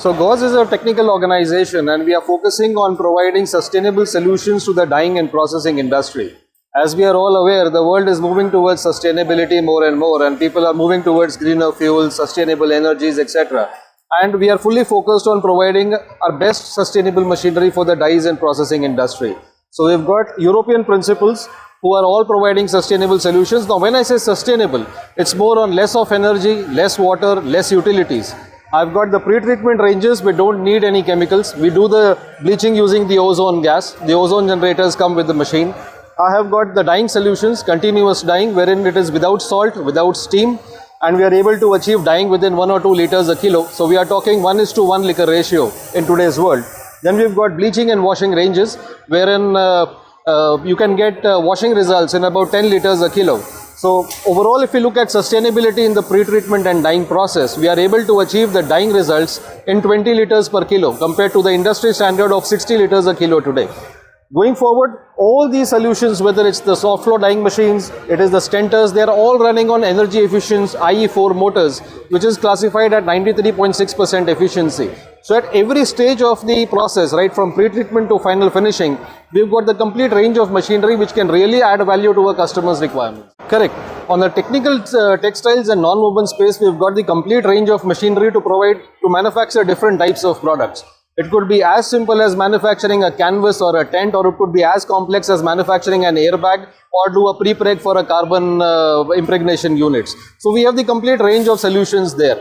So Gaurs is a technical organization and we are focusing on providing sustainable solutions to the dyeing and processing industry. As we are all aware, the world is moving towards sustainability more and more, and people are moving towards greener fuels, sustainable energies, etc. And we are fully focused on providing our best sustainable machinery for the dyes and processing industry. So we've got European principles who are all providing sustainable solutions. Now when I say sustainable, it's more on less of energy, less water, less utilities. I've got the pre-treatment ranges, we don't need any chemicals. We do the bleaching using the ozone gas. The ozone generators come with the machine. I have got the dyeing solutions, continuous dyeing, wherein it is without salt, without steam, and we are able to achieve dyeing within 1 or 2 liters a kilo. So we are talking 1:1 liquor ratio in today's world. Then we've got bleaching and washing ranges, wherein you can get washing results in about 10 liters a kilo. So overall, if we look at sustainability in the pre-treatment and dyeing process, we are able to achieve the dyeing results in 20 liters per kilo compared to the industry standard of 60 liters a kilo today. Going forward, all these solutions, whether it's the soft flow dyeing machines, it is the stenters, they are all running on energy efficient IE4 motors, which is classified at 93.6% efficiency. So at every stage of the process, right from pre-treatment to final finishing, we've got the complete range of machinery which can really add value to a customer's requirements. Correct. On the technical textiles and non-woven space, we've got the complete range of machinery to manufacture different types of products. It could be as simple as manufacturing a canvas or a tent, or it could be as complex as manufacturing an airbag or do a pre-preg for a carbon impregnation units. So we have the complete range of solutions there.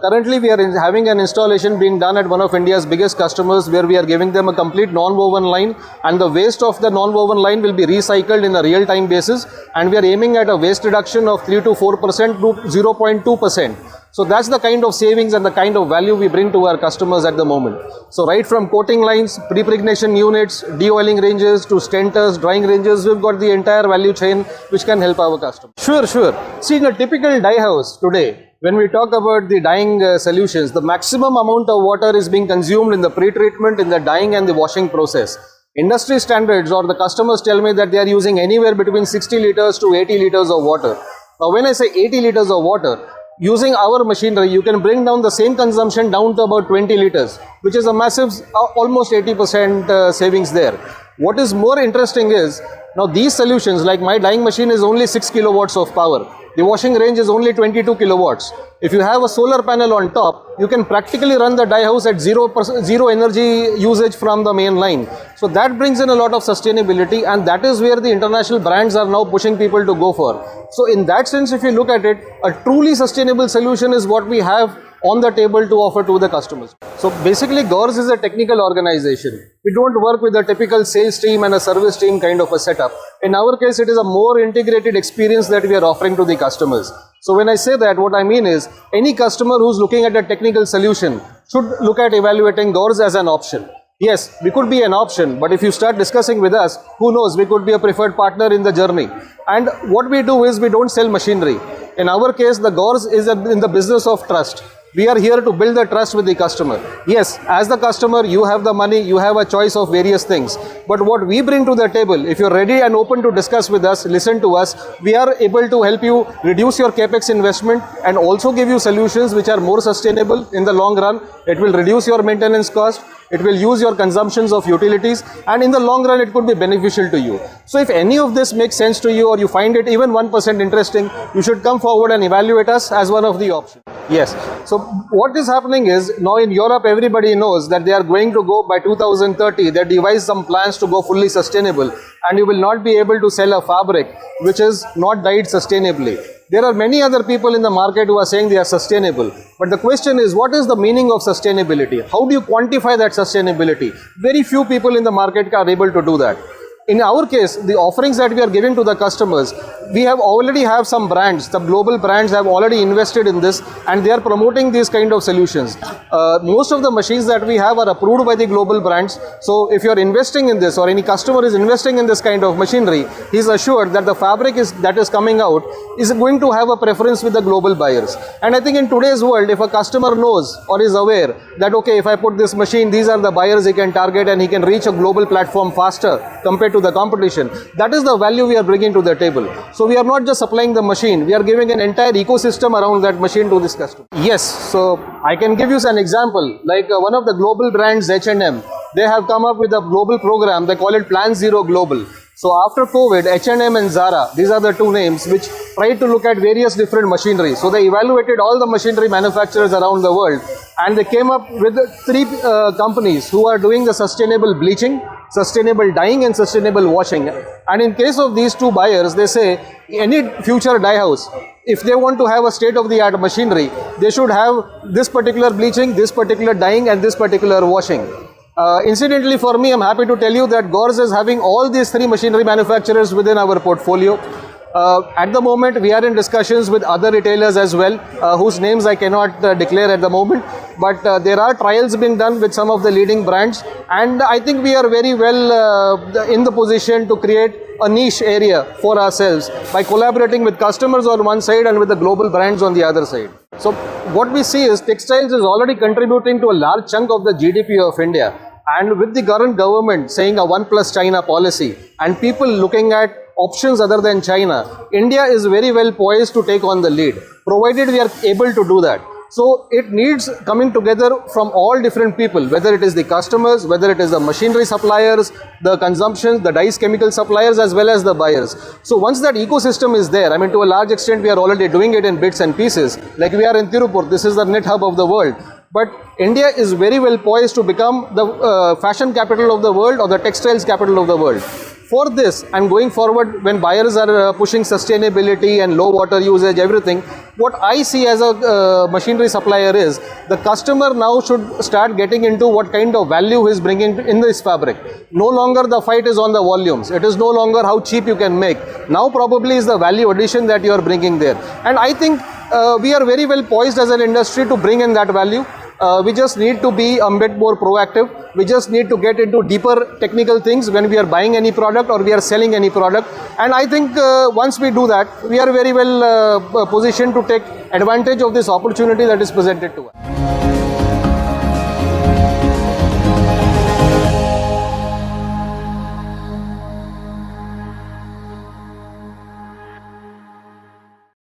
Currently we are having an installation being done at one of India's biggest customers, where we are giving them a complete non-woven line, and the waste of the non-woven line will be recycled in a real-time basis, and we are aiming at a waste reduction of 3 to 4% to 0.2%. So that's the kind of savings and the kind of value we bring to our customers at the moment. So right from coating lines, pre-pregnation units, de-oiling ranges to stenters, drying ranges, we've got the entire value chain which can help our customers. Sure. See, in a typical dye house today, when we talk about the dyeing solutions, the maximum amount of water is being consumed in the pre-treatment, in the dyeing and the washing process. Industry standards or the customers tell me that they are using anywhere between 60 liters to 80 liters of water. Now when I say 80 liters of water, using our machinery, you can bring down the same consumption down to about 20 liters, which is a massive, almost 80% savings there. What is more interesting is, now these solutions, like my dyeing machine is only 6 kilowatts of power. The washing range is only 22 kilowatts. If you have a solar panel on top, you can practically run the dye house at zero energy usage from the main line. So that brings in a lot of sustainability, and that is where the international brands are now pushing people to go for. So in that sense, if you look at it, a truly sustainable solution is what we have on the table to offer to the customers. So basically, Gaurs is a technical organization. We don't work with a typical sales team and a service team kind of a setup. In our case, it is a more integrated experience that we are offering to the customers. So when I say that, what I mean is, any customer who's looking at a technical solution should look at evaluating Gaurs as an option. Yes, we could be an option, but if you start discussing with us, who knows, we could be a preferred partner in the journey. And what we do is, we don't sell machinery. In our case, the Gaurs is in the business of trust. We are here to build the trust with the customer. Yes, as the customer, you have the money, you have a choice of various things. But what we bring to the table, if you're ready and open to discuss with us, listen to us, we are able to help you reduce your capex investment and also give you solutions which are more sustainable in the long run. It will reduce your maintenance cost. It will use your consumptions of utilities, and in the long run it could be beneficial to you. So if any of this makes sense to you, or you find it even 1% interesting, you should come forward and evaluate us as one of the options. Yes. So what is happening is, now in Europe everybody knows that they are going to go by 2030, they devise some plans to go fully sustainable, and you will not be able to sell a fabric which is not dyed sustainably. There are many other people in the market who are saying they are sustainable. But the question is, what is the meaning of sustainability? How do you quantify that sustainability? Very few people in the market are able to do that. In our case, the offerings that we are giving to the customers, we already have some brands, the global brands have already invested in this, and they are promoting these kind of solutions. Most of the machines that we have are approved by the global brands. So if you are investing in this, or any customer is investing in this kind of machinery, he is assured that the fabric that is coming out is going to have a preference with the global buyers. And I think in today's world, if a customer knows or is aware that, okay, if I put this machine, these are the buyers he can target, and he can reach a global platform faster compared to to the competition. That is the value we are bringing to the table. So we are not just supplying the machine, we are giving an entire ecosystem around that machine to this customer. Yes, so I can give you an example. Like one of the global brands, H&M, they have come up with a global program. They call it Plan Zero Global. So after COVID, H&M and Zara, these are the two names which tried to look at various different machinery. So they evaluated all the machinery manufacturers around the world, and they came up with three companies who are doing the sustainable bleaching, sustainable dyeing and sustainable washing. And in case of these two buyers, they say any future dye house, if they want to have a state-of-the-art machinery, they should have this particular bleaching, this particular dyeing and this particular washing. Incidentally, for me, I'm happy to tell you that Gaurs is having all these three machinery manufacturers within our portfolio. At the moment, we are in discussions with other retailers as well, whose names I cannot declare at the moment. But there are trials being done with some of the leading brands, and I think we are very well in the position to create a niche area for ourselves by collaborating with customers on one side and with the global brands on the other side. So what we see is textiles is already contributing to a large chunk of the GDP of India. And with the current government saying a 1+ China policy and people looking at options other than China, India is very well poised to take on the lead, provided we are able to do that. So it needs coming together from all different people, whether it is the customers, whether it is the machinery suppliers, the consumption, the dyes chemical suppliers, as well as the buyers. So once that ecosystem is there, I mean, to a large extent, we are already doing it in bits and pieces. Like we are in Tirupur, this is the knit hub of the world. But India is very well poised to become the fashion capital of the world or the textiles capital of the world. For this, and going forward, when buyers are pushing sustainability and low water usage, everything, what I see as a machinery supplier is the customer now should start getting into what kind of value he is bringing in this fabric. No longer the fight is on the volumes. It is no longer how cheap you can make. Now probably is the value addition that you are bringing there. And I think we are very well poised as an industry to bring in that value. We just need to be a bit more proactive. We just need to get into deeper technical things when we are buying any product or we are selling any product. And I think once we do that, we are very well positioned to take advantage of this opportunity that is presented to us.